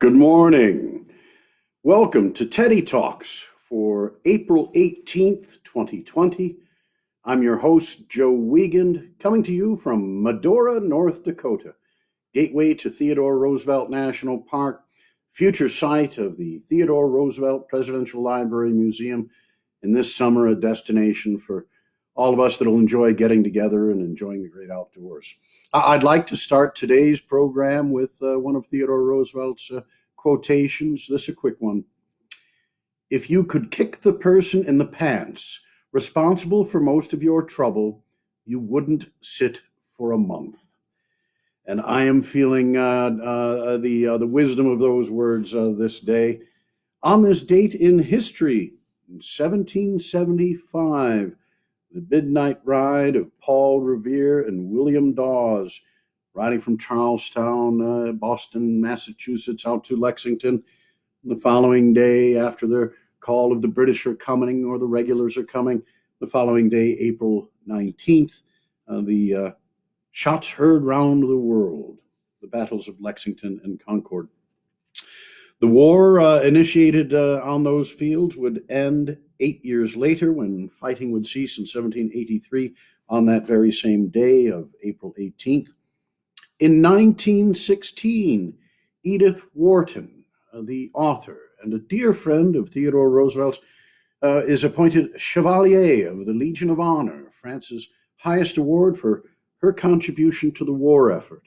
Good morning. Welcome to Teddy Talks for April 18th, 2020. I'm your host, Joe Wiegand, coming to you from Medora, North Dakota, gateway to Theodore Roosevelt National Park, future site of the Theodore Roosevelt Presidential Library Museum, and this summer a destination for all of us that will enjoy getting together and enjoying the great outdoors. I'd like to start today's program with one of Theodore Roosevelt's quotations. This is a quick one. If you could kick the person in the pants responsible for most of your trouble, you wouldn't sit for a month. And I am feeling the wisdom of those words this day. On this date in history, in 1775, the midnight ride of Paul Revere and William Dawes, riding from Charlestown, Boston, Massachusetts, out to Lexington. The following day, after their call of the British are coming or the regulars are coming, the following day, April 19th, the shots heard round the world, the battles of Lexington and Concord. The war initiated on those fields would end 8 years later when fighting would cease in 1783 on that very same day of April 18th. In 1916, Edith Wharton, the author and a dear friend of Theodore Roosevelt, is appointed Chevalier of the Legion of Honor, France's highest award for her contribution to the war effort.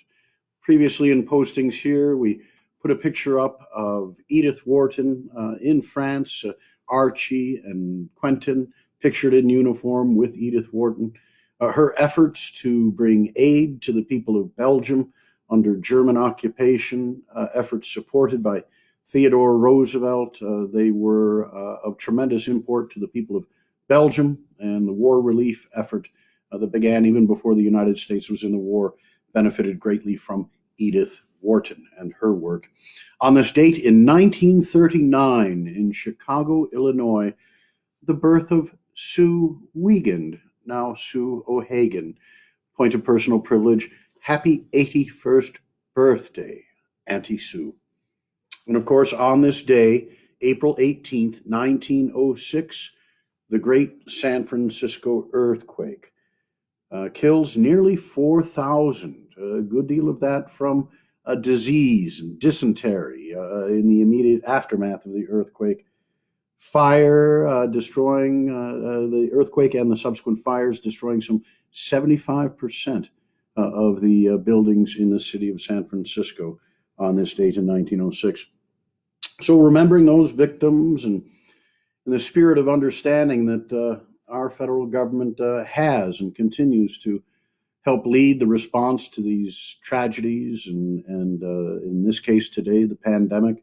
Previously in postings here, we put a picture up of Edith Wharton in France, Archie and Quentin pictured in uniform with Edith Wharton. Her efforts to bring aid to the people of Belgium under German occupation, efforts supported by Theodore Roosevelt, they were of tremendous import to the people of Belgium, and the war relief effort that began even before the United States was in the war benefited greatly from Edith Wharton and her work. On this date in 1939 in Chicago, Illinois, the birth of Sue Wiegand, now Sue O'Hagan. Point of personal privilege, happy 81st birthday, Auntie Sue. And of course, on this day, April 18th, 1906, the great San Francisco earthquake kills nearly 4,000, a good deal of that from disease and dysentery in the immediate aftermath of the earthquake. Fire destroying the earthquake and the subsequent fires, destroying some 75% of the buildings in the city of San Francisco on this date in 1906. So remembering those victims and in the spirit of understanding that our federal government has and continues to help lead the response to these tragedies and in this case today, the pandemic.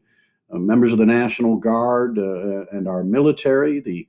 Members of the National Guard and our military, the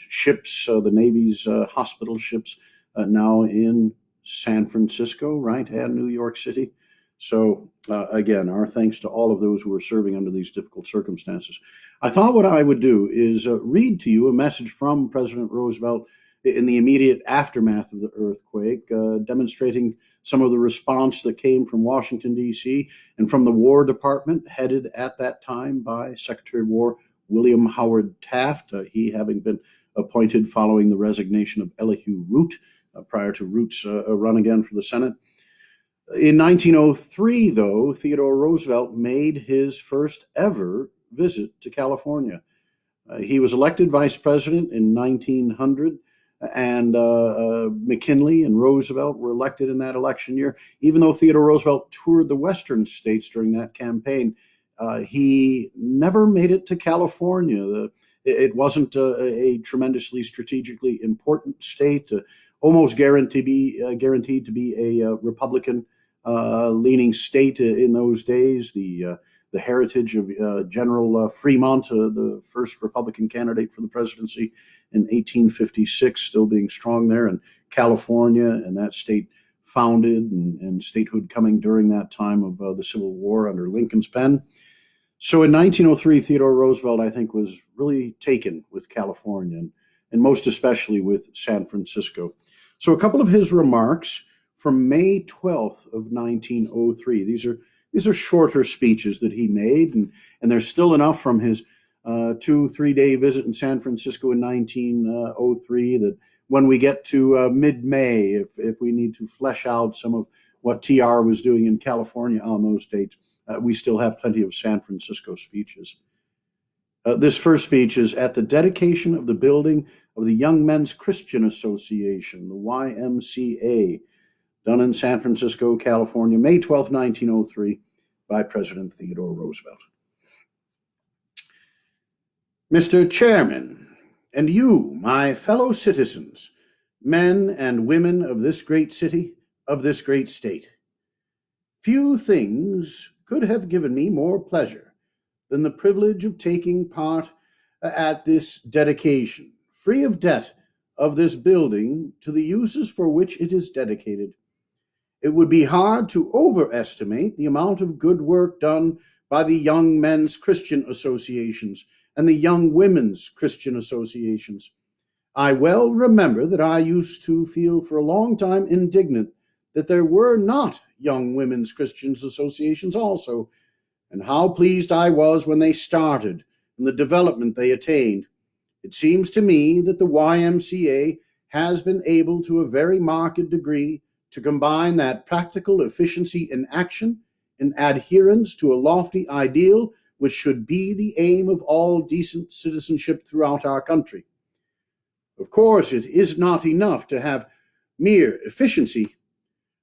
ships, the Navy's hospital ships now in San Francisco, right, and New York City. So again, our thanks to all of those who are serving under these difficult circumstances. I thought what I would do is read to you a message from President Roosevelt in the immediate aftermath of the earthquake, demonstrating some of the response that came from Washington, D.C., and from the War Department, headed at that time by Secretary of War William Howard Taft, he having been appointed following the resignation of Elihu Root, prior to Root's run again for the Senate. In 1903, though, Theodore Roosevelt made his first ever visit to California. He was elected vice president in 1900, and McKinley and Roosevelt were elected in that election year. Even though Theodore Roosevelt toured the western states during that campaign, he never made it to California. It wasn't a tremendously strategically important state, almost guaranteed to be a Republican leaning state in those days. The heritage of General Fremont, the first Republican candidate for the presidency in 1856, still being strong there, and California and that state founded and statehood coming during that time of the Civil War under Lincoln's pen. So in 1903, Theodore Roosevelt, I think, was really taken with California and most especially with San Francisco. So a couple of his remarks from May 12th of 1903. These are These are shorter speeches that he made, and there's still enough from his 2-3 day visit in San Francisco in 1903 that when we get to mid-May, if we need to flesh out some of what TR was doing in California on those dates, we still have plenty of San Francisco speeches. This first speech is at the dedication of the building of the Young Men's Christian Association, the YMCA, done in San Francisco, California, May 12, 1903, by President Theodore Roosevelt. Mr. Chairman, and you, my fellow citizens, men and women of this great city, of this great state, few things could have given me more pleasure than the privilege of taking part at this dedication, free of debt, of this building to the uses for which it is dedicated. It would be hard to overestimate the amount of good work done by the Young Men's Christian Associations and the Young Women's Christian Associations. I well remember that I used to feel for a long time indignant that there were not Young Women's Christian Associations also, and how pleased I was when they started and the development they attained. It seems to me that the YMCA has been able to a very marked degree to combine that practical efficiency in action and adherence to a lofty ideal which should be the aim of all decent citizenship throughout our country. Of course, it is not enough to have mere efficiency.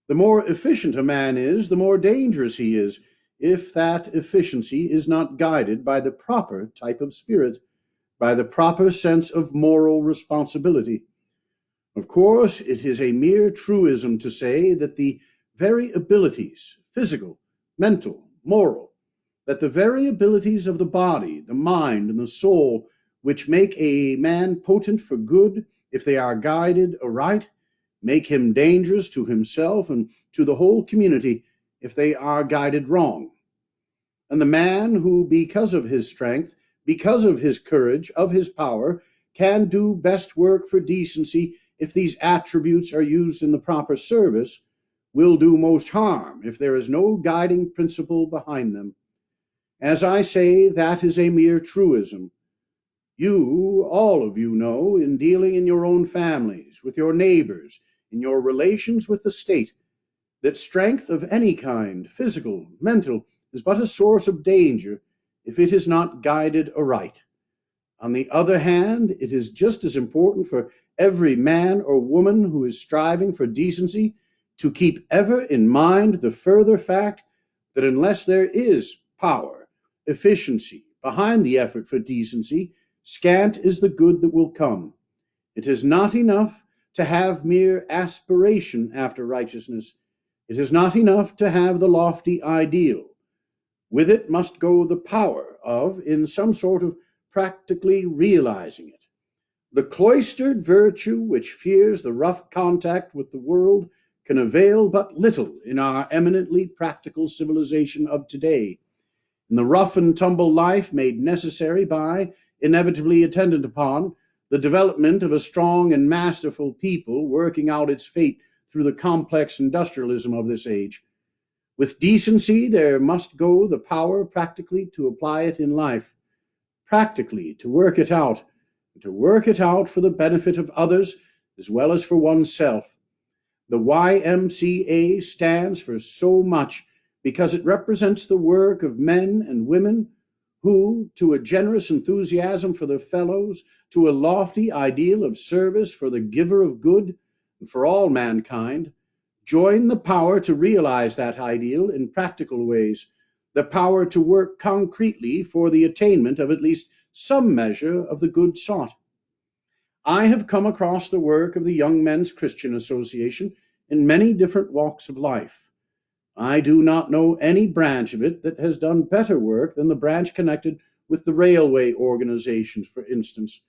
The more efficient a man is, the more dangerous he is, if that efficiency is not guided by the proper type of spirit, by the proper sense of moral responsibility. Of course, it is a mere truism to say that the very abilities, physical, mental, moral, that the very abilities of the body, the mind, and the soul, which make a man potent for good, if they are guided aright, make him dangerous to himself and to the whole community if they are guided wrong. And the man who, because of his strength, because of his courage, of his power, can do best work for decency if these attributes are used in the proper service, will do most harm if there is no guiding principle behind them. As I say, that is a mere truism. You, all of you know, in dealing in your own families, with your neighbors, in your relations with the state, that strength of any kind, physical, mental, is but a source of danger if it is not guided aright. On the other hand, it is just as important for every man or woman who is striving for decency to keep ever in mind the further fact that unless there is power, efficiency behind the effort for decency, scant is the good that will come. It is not enough to have mere aspiration after righteousness. It is not enough to have the lofty ideal. With it must go the power of, in some sort of practically realizing it. The cloistered virtue which fears the rough contact with the world can avail but little in our eminently practical civilization of today. In the rough and tumble life made necessary by, inevitably attendant upon, the development of a strong and masterful people working out its fate through the complex industrialism of this age. With decency, there must go the power practically to apply it in life, practically to work it out, and to work it out for the benefit of others as well as for oneself. The YMCA stands for so much because it represents the work of men and women who, to a generous enthusiasm for their fellows, to a lofty ideal of service for the giver of good and for all mankind, join the power to realize that ideal in practical ways, the power to work concretely for the attainment of at least some measure of the good sought. I have come across the work of the Young Men's Christian Association in many different walks of life. I do not know any branch of it that has done better work than the branch connected with the railway organizations, for instance,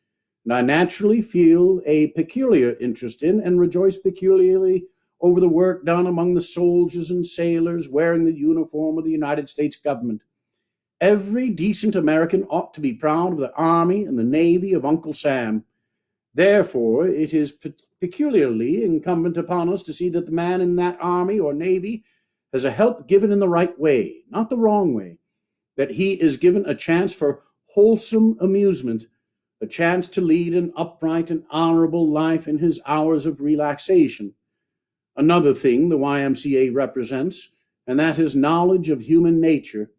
and I naturally feel a peculiar interest in and rejoice peculiarly over the work done among the soldiers and sailors wearing the uniform of the United States government. Every decent American ought to be proud of the Army and the Navy of Uncle Sam. Therefore, it is peculiarly incumbent upon us to see that the man in that Army or Navy has a help given in the right way, not the wrong way, that he is given a chance for wholesome amusement, a chance to lead an upright and honorable life in his hours of relaxation. Another thing the YMCA represents, and that is knowledge of human nature.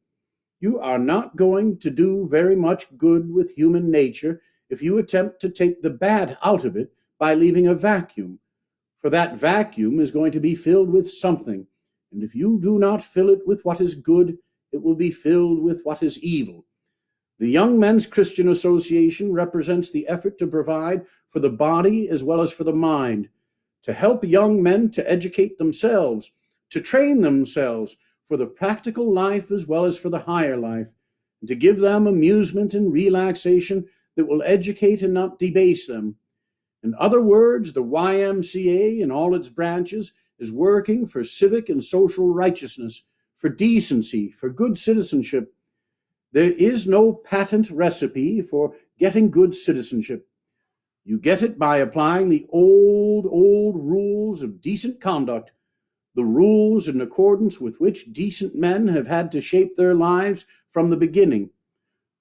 You are not going to do very much good with human nature if you attempt to take the bad out of it by leaving a vacuum, for that vacuum is going to be filled with something, and if you do not fill it with what is good, it will be filled with what is evil. The Young Men's Christian Association represents the effort to provide for the body as well as for the mind, to help young men to educate themselves, to train themselves for the practical life as well as for the higher life, and to give them amusement and relaxation that will educate and not debase them. In other words, the YMCA in all its branches is working for civic and social righteousness, for decency, for good citizenship. There is no patent recipe for getting good citizenship. You get it by applying the old rules of decent conduct, the rules in accordance with which decent men have had to shape their lives from the beginning.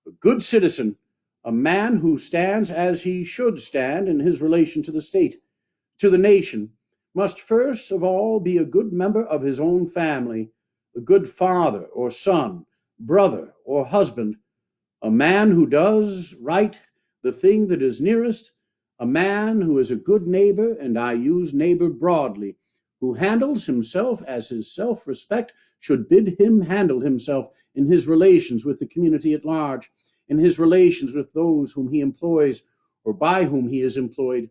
A good citizen, a man who stands as he should stand in his relation to the state, to the nation, must first of all be a good member of his own family, a good father or son, brother or husband, a man who does right the thing that is nearest, a man who is a good neighbor, and I use neighbor broadly, who handles himself as his self-respect should bid him handle himself in his relations with the community at large, in his relations with those whom he employs or by whom he is employed,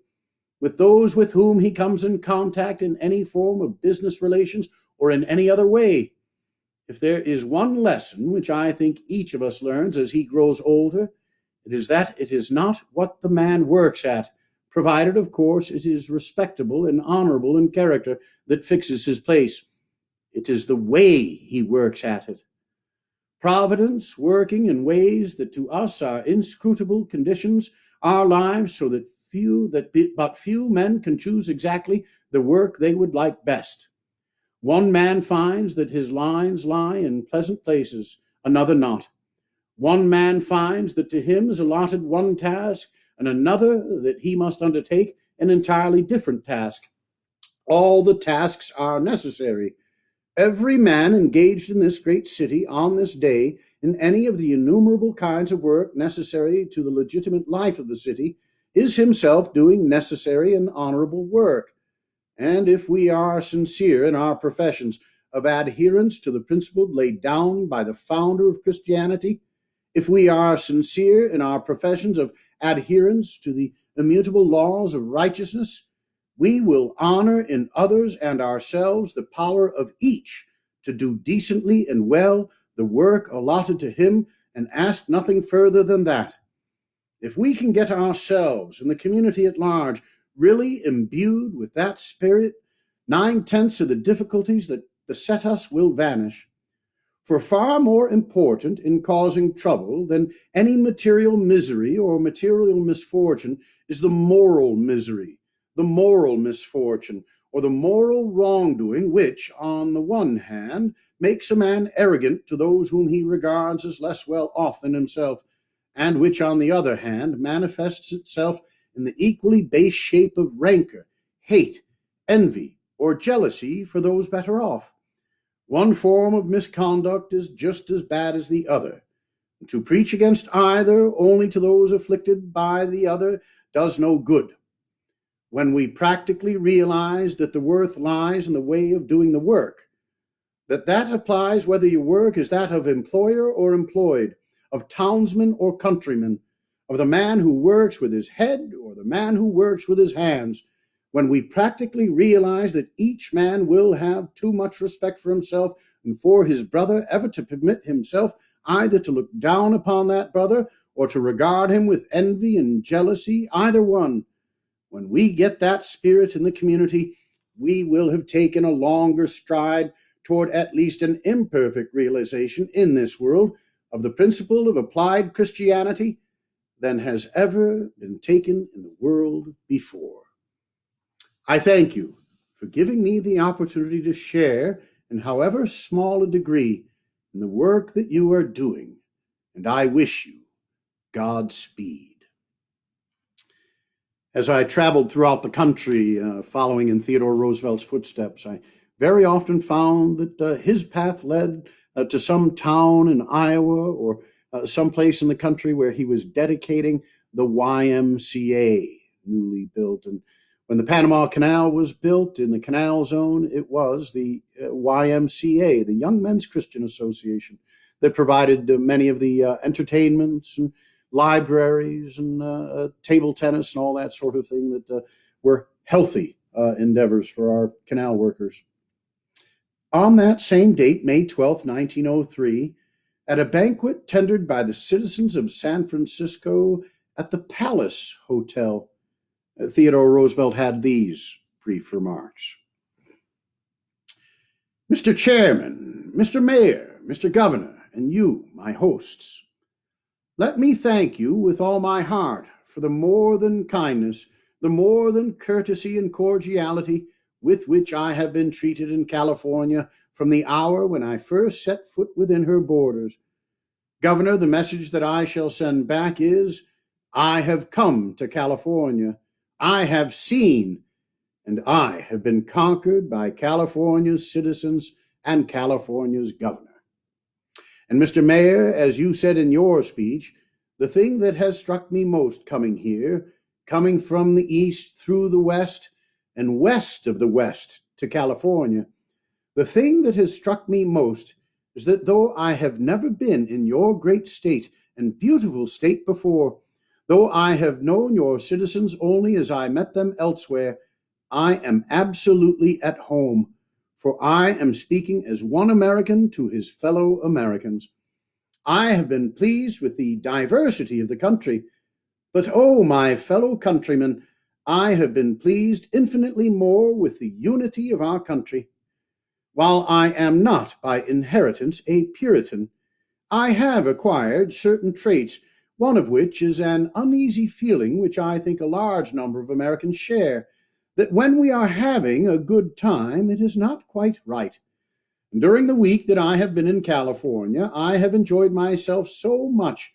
with those with whom he comes in contact in any form of business relations or in any other way. If there is one lesson which I think each of us learns as he grows older, it is that it is not what the man works at, provided, of course, it is respectable and honorable in character, that fixes his place. It is the way he works at it. Providence working in ways that to us are inscrutable conditions our lives so that but few men can choose exactly the work they would like best. One man finds that his lines lie in pleasant places, another not. One man finds that to him is allotted one task, and another that he must undertake an entirely different task. All the tasks are necessary. Every man engaged in this great city on this day in any of the innumerable kinds of work necessary to the legitimate life of the city is himself doing necessary and honorable work. And if we are sincere in our professions of adherence to the principle laid down by the founder of Christianity, if we are sincere in our professions of adherence to the immutable laws of righteousness, we will honor in others and ourselves the power of each to do decently and well the work allotted to him and ask nothing further than that. If we can get ourselves and the community at large really imbued with that spirit, 9/10 of the difficulties that beset us will vanish. For far more important in causing trouble than any material misery or material misfortune is the moral misery, the moral misfortune, or the moral wrongdoing which, on the one hand, makes a man arrogant to those whom he regards as less well off than himself, and which, on the other hand, manifests itself in the equally base shape of rancor, hate, envy, or jealousy for those better off. One form of misconduct is just as bad as the other. To preach against either only to those afflicted by the other does no good. When we practically realize that the worth lies in the way of doing the work, that applies whether your work is that of employer or employed, of townsman or countryman, of the man who works with his head or the man who works with his hands, when we practically realize that each man will have too much respect for himself and for his brother ever to permit himself either to look down upon that brother or to regard him with envy and jealousy, either one, when we get that spirit in the community, we will have taken a longer stride toward at least an imperfect realization in this world of the principle of applied Christianity than has ever been taken in the world before. I thank you for giving me the opportunity to share in however small a degree, in the work that you are doing, and I wish you Godspeed. As I traveled throughout the country, following in Theodore Roosevelt's footsteps, I very often found that his path led to some town in Iowa or someplace in the country where he was dedicating the YMCA, newly built. And when the Panama Canal was built in the Canal Zone, it was the YMCA, the Young Men's Christian Association, that provided many of the entertainments and libraries and table tennis and all that sort of thing that were healthy endeavors for our canal workers. On that same date, May 12th, 1903, at a banquet tendered by the citizens of San Francisco at the Palace Hotel, Theodore Roosevelt had these brief remarks. Mr. Chairman, Mr. Mayor, Mr. Governor, and you, my hosts, let me thank you with all my heart for the more than kindness, the more than courtesy and cordiality with which I have been treated in California from the hour when I first set foot within her borders. Governor, the message that I shall send back is, I have come to California. I have seen, and I have been conquered by California's citizens and California's governor. And Mr. Mayor, as you said in your speech, the thing that has struck me most coming here, coming from the east through the west and west of the west to California, the thing that has struck me most is that though I have never been in your great state and beautiful state before, though I have known your citizens only as I met them elsewhere, I am absolutely at home, for I am speaking as one American to his fellow Americans. I have been pleased with the diversity of the country, but oh, my fellow countrymen, I have been pleased infinitely more with the unity of our country. While I am not by inheritance a Puritan, I have acquired certain traits, one of which is an uneasy feeling which I think a large number of Americans share, that when we are having a good time, it is not quite right. During the week that I have been in California, I have enjoyed myself so much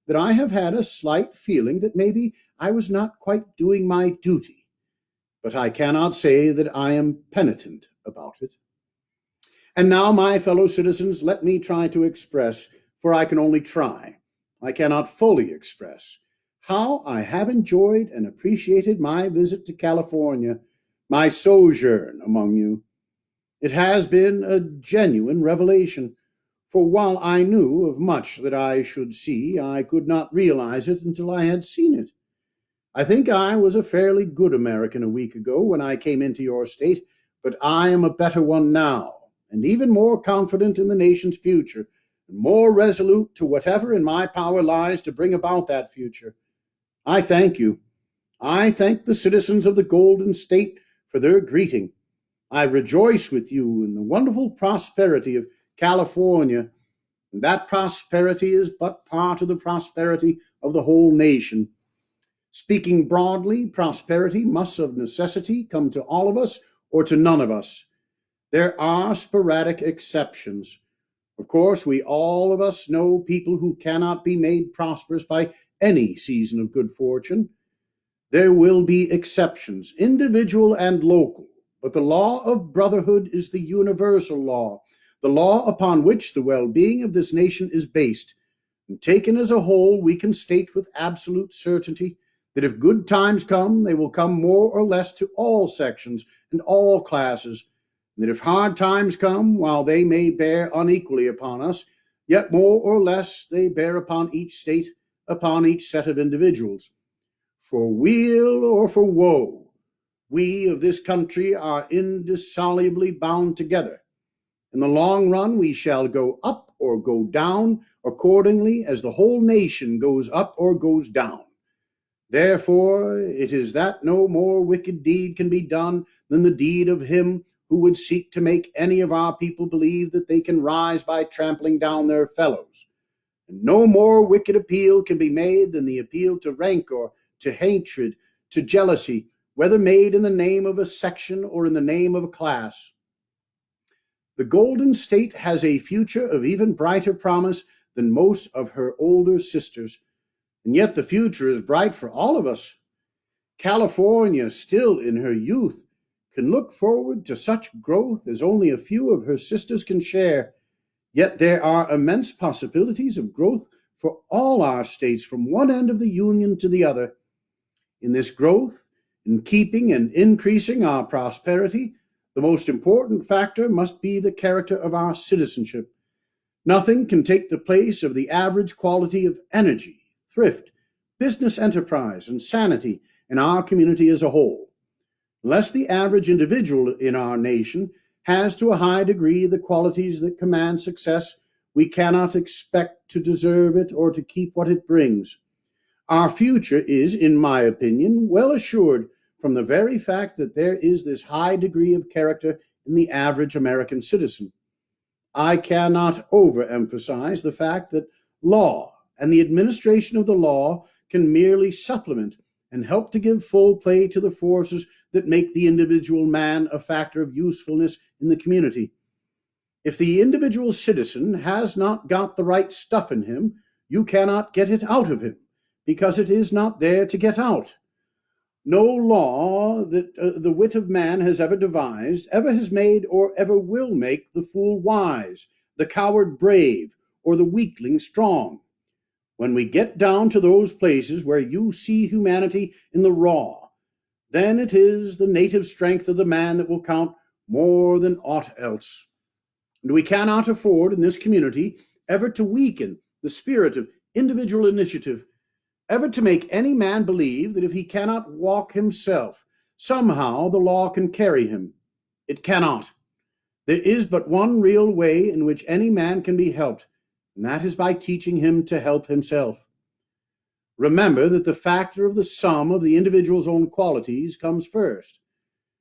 that I have had a slight feeling that maybe I was not quite doing my duty. But I cannot say that I am penitent about it. And now, my fellow citizens, let me try to express, for I can only try, I cannot fully express, how I have enjoyed and appreciated my visit to California, my sojourn among you. It has been a genuine revelation, for while I knew of much that I should see, I could not realize it until I had seen it. I think I was a fairly good American a week ago when I came into your state, but I am a better one now, and even more confident in the nation's future, and more resolute to whatever in my power lies to bring about that future. I thank you. I thank the citizens of the Golden State for their greeting. I rejoice with you in the wonderful prosperity of California, and that prosperity is but part of the prosperity of the whole nation. Speaking broadly, prosperity must of necessity come to all of us or to none of us. There are sporadic exceptions. Of course, we all of us know people who cannot be made prosperous by any season of good fortune. There will be exceptions, individual and local, but the law of brotherhood is the universal law, the law upon which the well-being of this nation is based. And taken as a whole, we can state with absolute certainty that if good times come, they will come more or less to all sections and all classes, and that if hard times come, while they may bear unequally upon us, yet more or less they bear upon each state, upon each set of individuals. For weal or for woe, we of this country are indissolubly bound together. In the long run, we shall go up or go down accordingly as the whole nation goes up or goes down. Therefore, it is that no more wicked deed can be done than the deed of him who would seek to make any of our people believe that they can rise by trampling down their fellows. And no more wicked appeal can be made than the appeal to rancor, to hatred, to jealousy, whether made in the name of a section or in the name of a class. The Golden State has a future of even brighter promise than most of her older sisters, and yet the future is bright for all of us. California, still in her youth, can look forward to such growth as only a few of her sisters can share. Yet there are immense possibilities of growth for all our states from one end of the Union to the other. In this growth, in keeping and increasing our prosperity, the most important factor must be the character of our citizenship. Nothing can take the place of the average quality of energy, thrift, business enterprise, and sanity in our community as a whole. Unless the average individual in our nation has to a high degree the qualities that command success, we cannot expect to deserve it or to keep what it brings. Our future is, in my opinion, well assured from the very fact that there is this high degree of character in the average American citizen. I cannot overemphasize the fact that law and the administration of the law can merely supplement and help to give full play to the forces that make the individual man a factor of usefulness in the community. If the individual citizen has not got the right stuff in him, you cannot get it out of him, because it is not there to get out. No law that the wit of man has ever devised ever has made or ever will make the fool wise, the coward brave, or the weakling strong. When we get down to those places where you see humanity in the raw, then it is the native strength of the man that will count more than aught else. And we cannot afford in this community ever to weaken the spirit of individual initiative, ever to make any man believe that if he cannot walk himself, somehow the law can carry him. It cannot. There is but one real way in which any man can be helped, and that is by teaching him to help himself. Remember that the factor of the sum of the individual's own qualities comes first.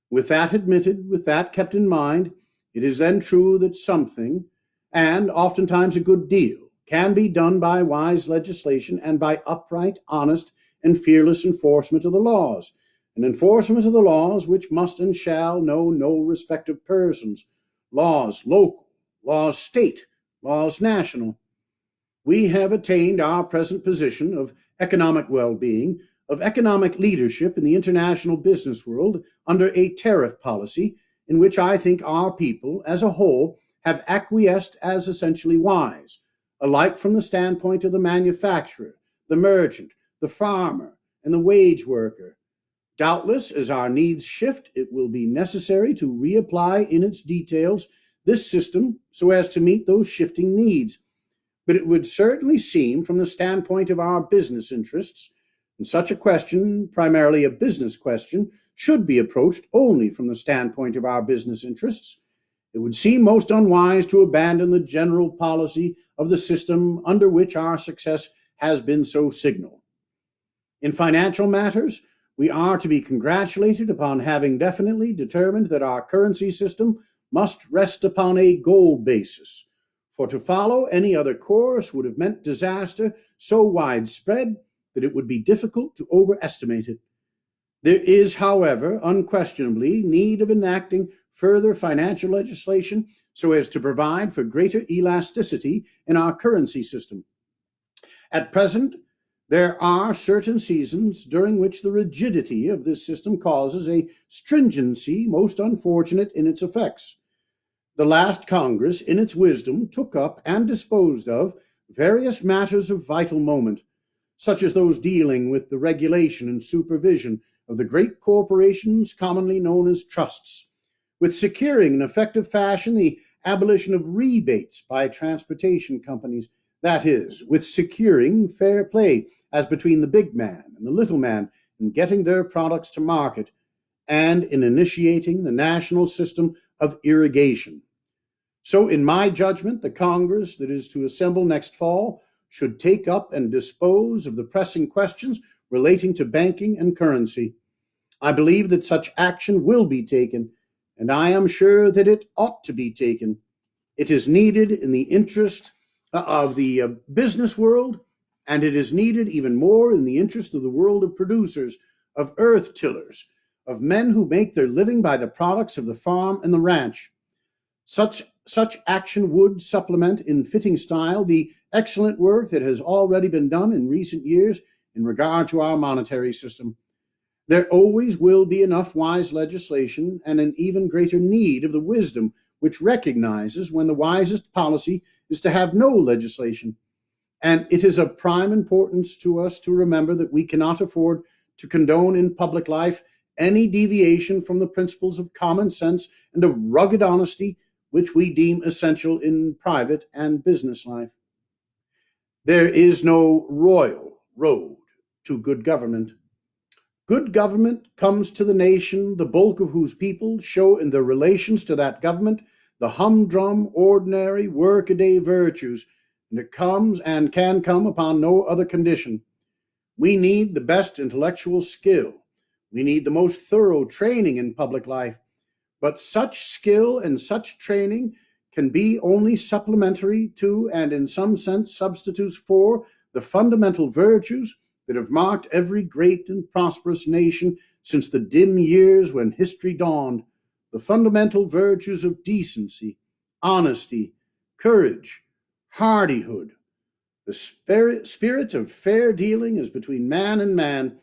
With that admitted, with that kept in mind, it is then true that something, and oftentimes a good deal, can be done by wise legislation and by upright, honest, and fearless enforcement of the laws, an enforcement of the laws which must and shall know no respect of persons, laws local, laws state, laws national. We have attained our present position of economic well-being, of economic leadership in the international business world under a tariff policy in which I think our people as a whole have acquiesced as essentially wise, alike from the standpoint of the manufacturer, the merchant, the farmer, and the wage worker. Doubtless, as our needs shift, it will be necessary to reapply in its details this system so as to meet those shifting needs. But it would certainly seem, from the standpoint of our business interests, and such a question, primarily a business question, should be approached only from the standpoint of our business interests. It would seem most unwise to abandon the general policy of the system under which our success has been so signal. In financial matters, we are to be congratulated upon having definitely determined that our currency system must rest upon a gold basis, for to follow any other course would have meant disaster so widespread that it would be difficult to overestimate it. There is, however, unquestionably need of enacting further financial legislation so as to provide for greater elasticity in our currency system. At present, there are certain seasons during which the rigidity of this system causes a stringency most unfortunate in its effects. The last Congress, in its wisdom, took up and disposed of various matters of vital moment, such as those dealing with the regulation and supervision of the great corporations commonly known as trusts, with securing in effective fashion the abolition of rebates by transportation companies, that is, with securing fair play as between the big man and the little man in getting their products to market, and in initiating the national system of irrigation. So, in my judgment, the Congress that is to assemble next fall should take up and dispose of the pressing questions relating to banking and currency. I believe that such action will be taken, and I am sure that it ought to be taken. It is needed in the interest of the business world, and it is needed even more in the interest of the world of producers, of earth tillers, of men who make their living by the products of the farm and the ranch. Such Such action would supplement in fitting style the excellent work that has already been done in recent years in regard to our monetary system. There always will be enough wise legislation and an even greater need of the wisdom which recognizes when the wisest policy is to have no legislation. And it is of prime importance to us to remember that we cannot afford to condone in public life any deviation from the principles of common sense and of rugged honesty which we deem essential in private and business life. There is no royal road to good government. Good government comes to the nation, the bulk of whose people show in their relations to that government the humdrum, ordinary, workaday virtues, and it comes and can come upon no other condition. We need the best intellectual skill. We need the most thorough training in public life. But such skill and such training can be only supplementary to, and in some sense substitutes for, the fundamental virtues that have marked every great and prosperous nation since the dim years when history dawned, the fundamental virtues of decency, honesty, courage, hardihood. The spirit of fair dealing is between man and man,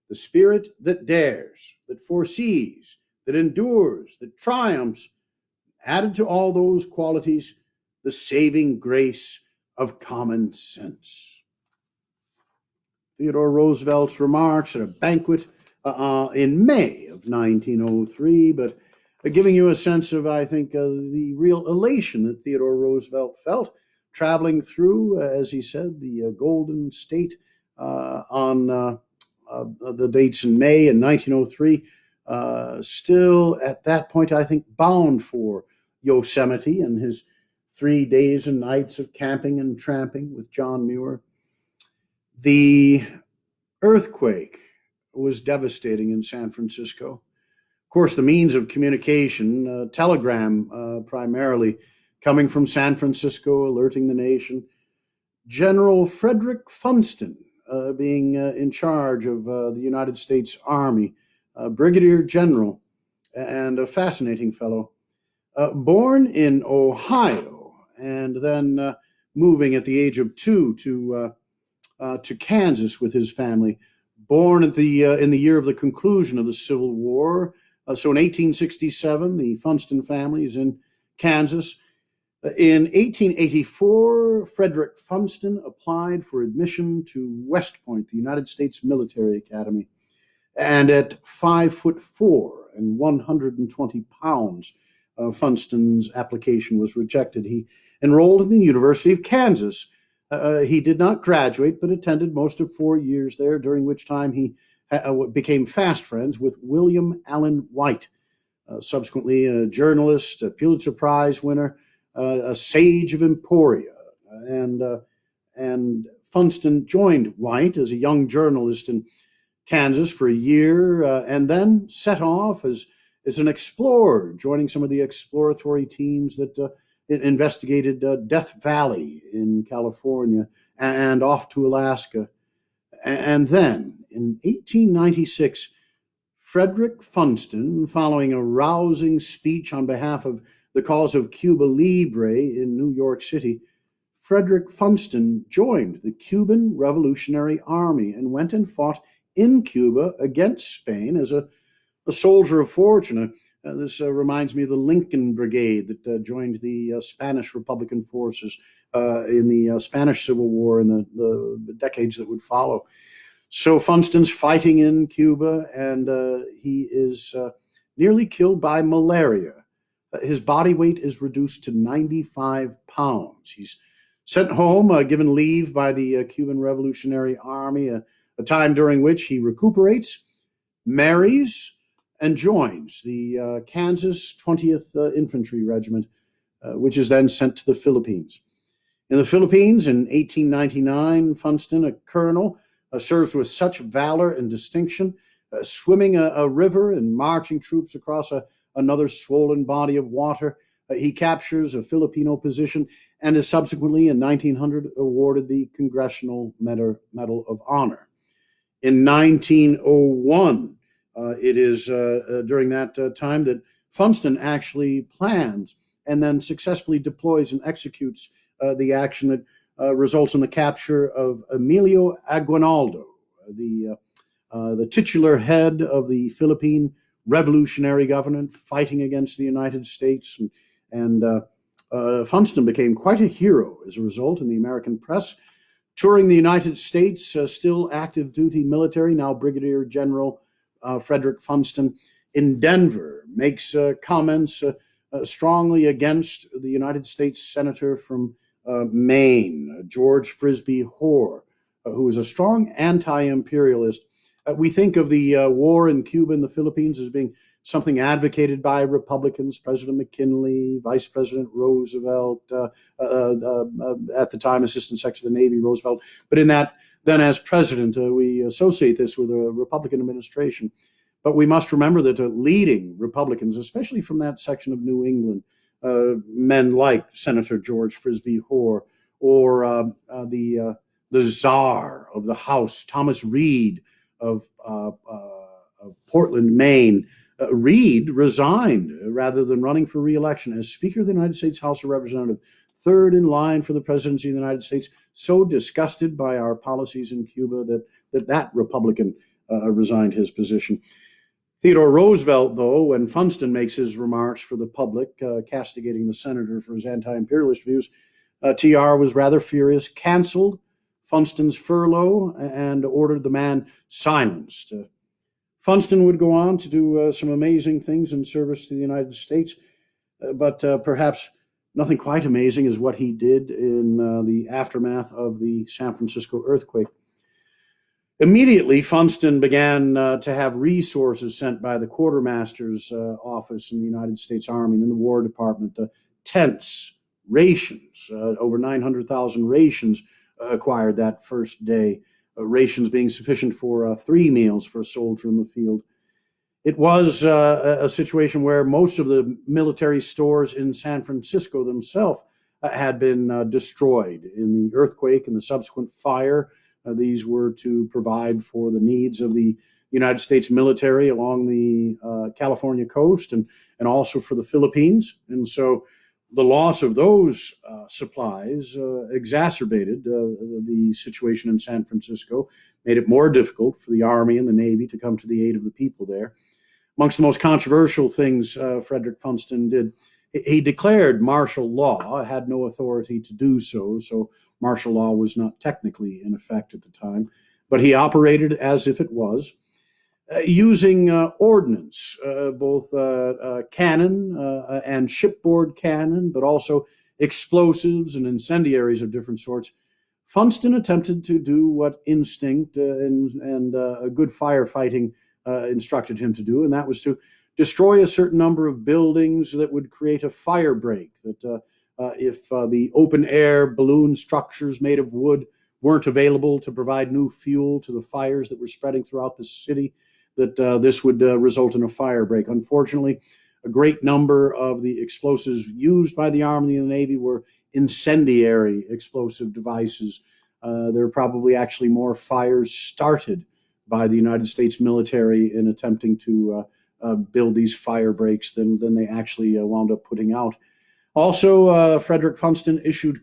the spirit that dares, that foresees, that endures, that triumphs, added to all those qualities, the saving grace of common sense. Theodore Roosevelt's remarks at a banquet in May of 1903, but giving you a sense of, I think, the real elation that Theodore Roosevelt felt traveling through, as he said, the Golden State on the dates in May in 1903. Still at that point, I think, bound for Yosemite and his 3 days and nights of camping and tramping with John Muir. The earthquake was devastating in San Francisco. Of course, the means of communication, telegram primarily, coming from San Francisco, alerting the nation. General Frederick Funston being in charge of the United States Army, brigadier general, and a fascinating fellow. Born in Ohio, and then moving at the age of 2 to Kansas with his family. Born at in the year of the conclusion of the Civil War. So in 1867, the Funston family is in Kansas. In 1884, Frederick Funston applied for admission to West Point, the United States Military Academy. And at 5'4" and 120 pounds, Funston's application was rejected. He enrolled in the University of Kansas. He did not graduate, but attended most of 4 years there, during which time he became fast friends with William Allen White, subsequently a journalist, a Pulitzer Prize winner, a sage of Emporia. And Funston joined White as a young journalist in Kansas for a year, and then set off as an explorer, joining some of the exploratory teams that investigated Death Valley in California and off to Alaska. And then in 1896, Frederick Funston, following a rousing speech on behalf of the cause of Cuba Libre in New York City, Frederick Funston joined the Cuban Revolutionary Army and went and fought in Cuba against Spain as a soldier of fortune. This reminds me of the Lincoln Brigade that joined the Spanish Republican forces in the Spanish Civil War in the decades that would follow. So Funston's fighting in Cuba, and he is nearly killed by malaria. His body weight is reduced to 95 pounds. He's sent home, given leave by the Cuban Revolutionary Army, a time during which he recuperates, marries, and joins the Kansas 20th Infantry Regiment, which is then sent to the Philippines. In the Philippines, in 1899, Funston, a colonel, serves with such valor and distinction, swimming a river and marching troops across another swollen body of water. He captures a Filipino position and is subsequently, in 1900, awarded the Congressional Medal of Honor. In 1901, it is during that time that Funston actually plans and then successfully deploys and executes the action that results in the capture of Emilio Aguinaldo, the titular head of the Philippine revolutionary government fighting against the United States. And Funston became quite a hero as a result in the American press, touring the United States, still active duty military, now Brigadier General Frederick Funston in Denver, makes comments strongly against the United States Senator from Maine, George Frisbee Hoar, who was a strong anti-imperialist. We think of the war in Cuba and the Philippines as being something advocated by Republicans, President McKinley, Vice President Roosevelt, at the time Assistant Secretary of the Navy Roosevelt. But in that, then as president, we associate this with a Republican administration. But we must remember that leading Republicans, especially from that section of New England, men like Senator George Frisbee Hoar, or the czar of the House, Thomas Reed of Portland, Maine. Reed resigned rather than running for re-election as Speaker of the United States House of Representatives, third in line for the presidency of the United States, so disgusted by our policies in Cuba that Republican resigned his position. Theodore Roosevelt, though, when Funston makes his remarks for the public, castigating the senator for his anti-imperialist views, TR was rather furious, canceled Funston's furlough, and ordered the man silenced. Funston would go on to do some amazing things in service to the United States, but perhaps nothing quite amazing is what he did in the aftermath of the San Francisco earthquake. Immediately, Funston began to have resources sent by the quartermaster's office in the United States Army and in the War Department, tents, rations, over 900,000 rations acquired that first day. Rations being sufficient for 3 meals for a soldier in the field. It was a situation where most of the military stores in San Francisco themselves had been destroyed in the earthquake and the subsequent fire. These were to provide for the needs of the United States military along the California coast and also for the Philippines. And so the loss of those supplies exacerbated the situation in San Francisco, made it more difficult for the Army and the Navy to come to the aid of the people there. Amongst the most controversial things Frederick Funston did, he declared martial law, had no authority to do so, so martial law was not technically in effect at the time, but he operated as if it was. Using ordnance, both cannon and shipboard cannon, but also explosives and incendiaries of different sorts. Funston attempted to do what instinct and good firefighting instructed him to do, and that was to destroy a certain number of buildings that would create a fire break, that if the open-air balloon structures made of wood weren't available to provide new fuel to the fires that were spreading throughout the city, that this would result in a fire break. Unfortunately, a great number of the explosives used by the Army and the Navy were incendiary explosive devices. There were probably actually more fires started by the United States military in attempting to build these fire breaks than they actually wound up putting out. Also, Frederick Funston issued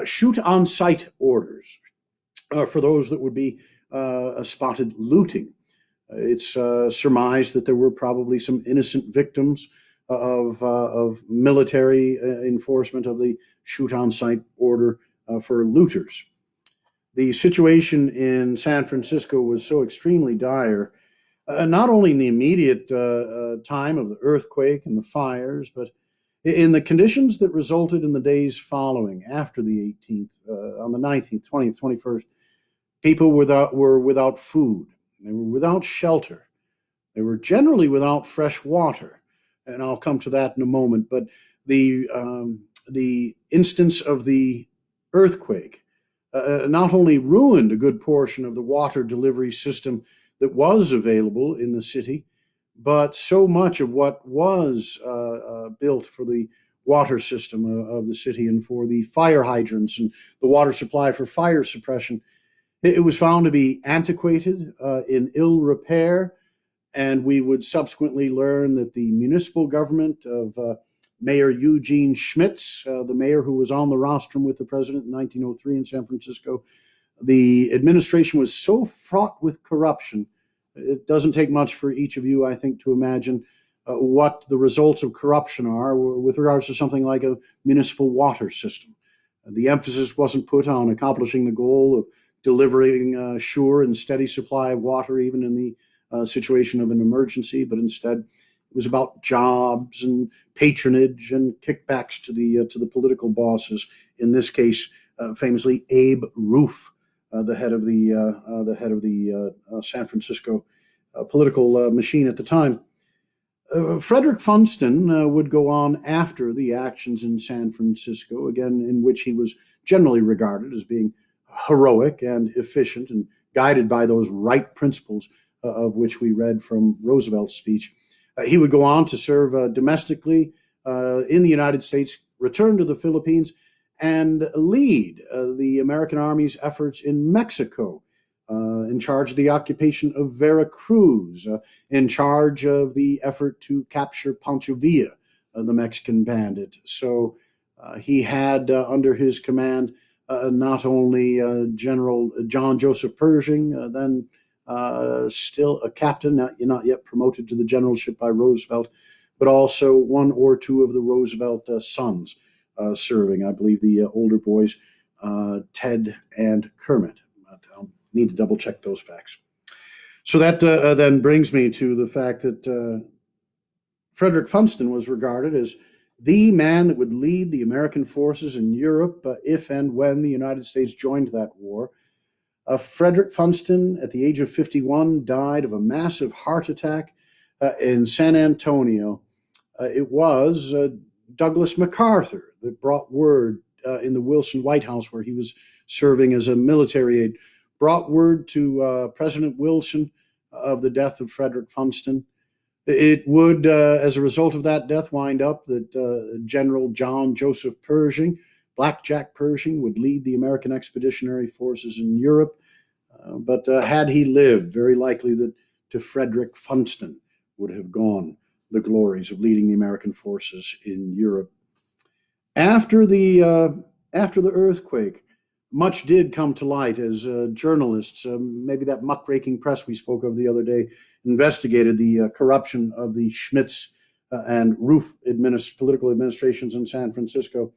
shoot-on-sight orders for those that would be spotted looting. It's surmised that there were probably some innocent victims of military enforcement of the shoot-on-sight order for looters. The situation in San Francisco was so extremely dire, not only in the immediate time of the earthquake and the fires, but in the conditions that resulted in the days following, after the 18th, on the 19th, 20th, 21st, people were without food. They were without shelter. They were generally without fresh water, and I'll come to that in a moment. But the instance of the earthquake not only ruined a good portion of the water delivery system that was available in the city, but so much of what was built for the water system of the city and for the fire hydrants and the water supply for fire suppression, it was found to be antiquated, in ill repair, and we would subsequently learn that the municipal government of Mayor Eugene Schmitz, the mayor who was on the rostrum with the president in 1903 in San Francisco. The administration was so fraught with corruption. It doesn't take much for each of you, I think, to imagine what the results of corruption are with regards to something like a municipal water system. The emphasis wasn't put on accomplishing the goal of delivering a sure and steady supply of water, even in the situation of an emergency, but instead it was about jobs and patronage and kickbacks to the political bosses. In this case, famously Abe Roof, the head of the San Francisco political machine at the time. Frederick Funston would go on after the actions in San Francisco, again, in which he was generally regarded as being heroic and efficient and guided by those right principles of which we read from Roosevelt's speech. He would go on to serve domestically in the United States, return to the Philippines, and lead the American Army's efforts in Mexico, in charge of the occupation of Veracruz, in charge of the effort to capture Pancho Villa, the Mexican bandit. So he had under his command not only General John Joseph Pershing, then still a captain, not yet promoted to the generalship by Roosevelt, but also one or two of the Roosevelt sons serving. I believe the older boys, Ted and Kermit. I'll need to double check those facts. So that then brings me to the fact that Frederick Funston was regarded as the man that would lead the American forces in Europe if and when the United States joined that war. Frederick Funston, at the age of 51, died of a massive heart attack in San Antonio. It was Douglas MacArthur that brought word in the Wilson White House, where he was serving as a military aide, brought word to President Wilson of the death of Frederick Funston. It would, as a result of that death, wind up that General John Joseph Pershing, Blackjack Pershing, would lead the American Expeditionary Forces in Europe. But had he lived, very likely that to Frederick Funston would have gone the glories of leading the American forces in Europe. After the earthquake, much did come to light as journalists, maybe that muckraking press we spoke of the other day, investigated the corruption of the Schmitz and Roof political administrations in San Francisco,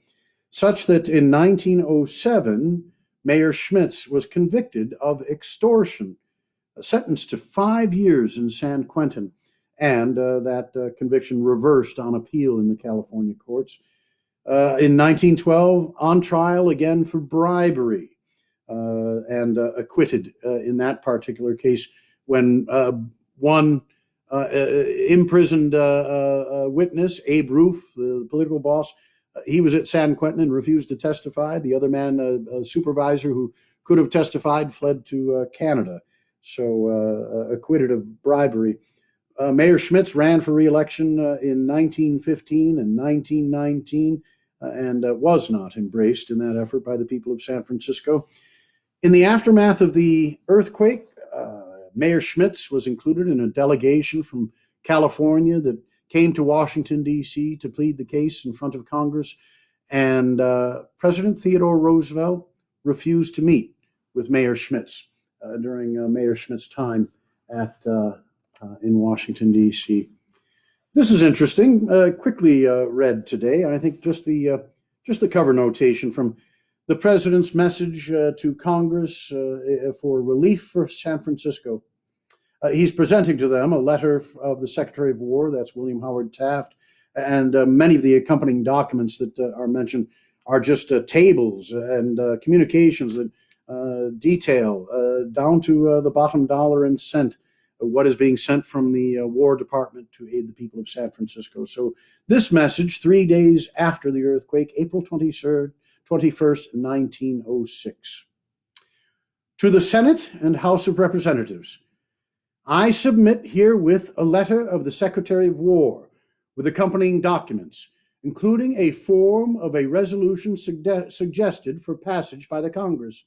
such that in 1907, Mayor Schmitz was convicted of extortion, sentenced to 5 years in San Quentin, and that conviction reversed on appeal in the California courts. In 1912, on trial again for bribery, and acquitted in that particular case when one imprisoned witness, Abe Roof, the political boss, he was at San Quentin and refused to testify. The other man, a supervisor who could have testified, fled to Canada, so acquitted of bribery. Mayor Schmitz ran for re-election in 1915 and 1919 and was not embraced in that effort by the people of San Francisco. In the aftermath of the earthquake, Mayor Schmitz was included in a delegation from California that came to Washington, D.C. to plead the case in front of Congress, and President Theodore Roosevelt refused to meet with Mayor Schmitz during Mayor Schmitz's time in Washington, D.C. This is interesting. Quickly read today. I think just the cover notation from the president's message to Congress for relief for San Francisco. He's presenting to them a letter of the Secretary of War, that's William Howard Taft, and many of the accompanying documents that are mentioned are just tables and communications that detail down to the bottom dollar and cent what is being sent from the War Department to aid the people of San Francisco. So this message, 3 days after the earthquake, April 21st, 1906. To the Senate and House of Representatives, I submit herewith a letter of the Secretary of War with accompanying documents, including a form of a resolution suggested for passage by the Congress.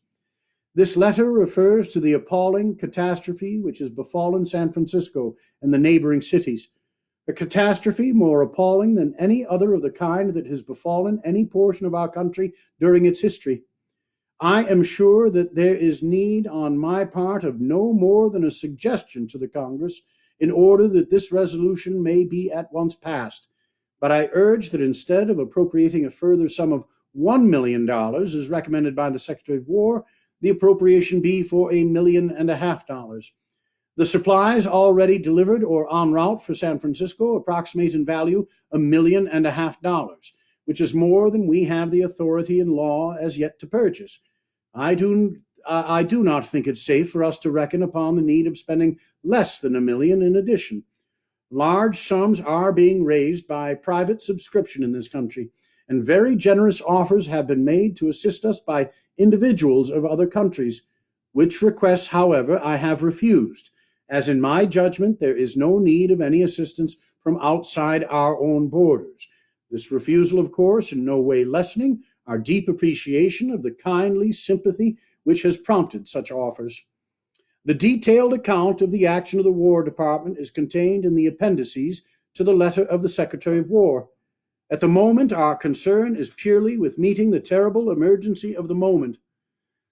This letter refers to the appalling catastrophe which has befallen San Francisco and the neighboring cities. a catastrophe more appalling than any other of the kind that has befallen any portion of our country during its history. I am sure that there is need on my part of no more than a suggestion to the Congress in order that this resolution may be at once passed. But I urge that instead of appropriating a further sum of $1 million, as recommended by the Secretary of War, the appropriation be for $1.5 million. The supplies already delivered or en route for San Francisco approximate in value $1.5 million, which is more than we have the authority in law as yet to purchase. I do not think it safe for us to reckon upon the need of spending less than $1 million in addition. Large sums are being raised by private subscription in this country, and very generous offers have been made to assist us by individuals of other countries, which requests, however, I have refused, as in my judgment there is no need of any assistance from outside our own borders. This refusal, of course, in no way lessening our deep appreciation of the kindly sympathy which has prompted such offers. The detailed account of the action of the War Department is contained in the appendices to the letter of the Secretary of War. At the moment, our concern is purely with meeting the terrible emergency of the moment.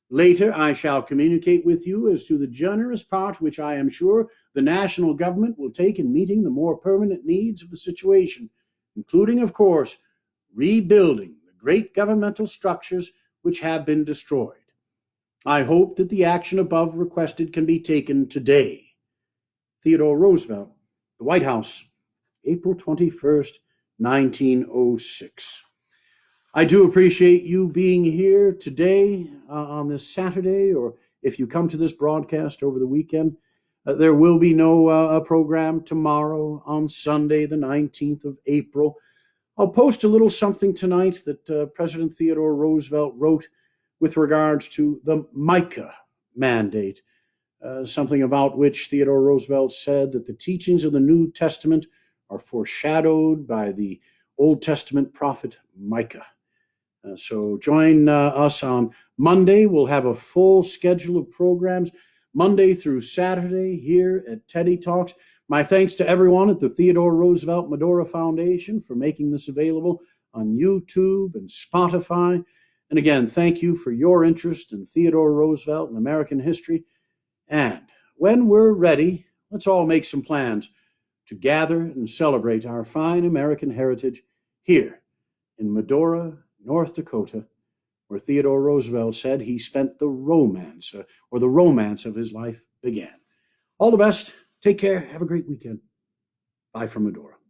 Later, I shall communicate with you as to the generous part which I am sure the national government will take in meeting the more permanent needs of the situation, including, of course, rebuilding the great governmental structures which have been destroyed. I hope that the action above requested can be taken today. Theodore Roosevelt, the White House, April 21st, 1906. I do appreciate you being here today on this Saturday, or if you come to this broadcast over the weekend. There will be no program tomorrow on Sunday, the 19th of April. I'll post a little something tonight that President Theodore Roosevelt wrote with regards to the Micah Mandate, something about which Theodore Roosevelt said that the teachings of the New Testament are foreshadowed by the Old Testament prophet Micah. So join us on Monday. We'll have a full schedule of programs, Monday through Saturday here at Teddy Talks. My thanks to everyone at the Theodore Roosevelt Medora Foundation for making this available on YouTube and Spotify. And again, thank you for your interest in Theodore Roosevelt and American history. And when we're ready, let's all make some plans to gather and celebrate our fine American heritage here in Medora, North Dakota, where Theodore Roosevelt said he spent the romance of his life began. All the best. Take care. Have a great weekend. Bye from Medora.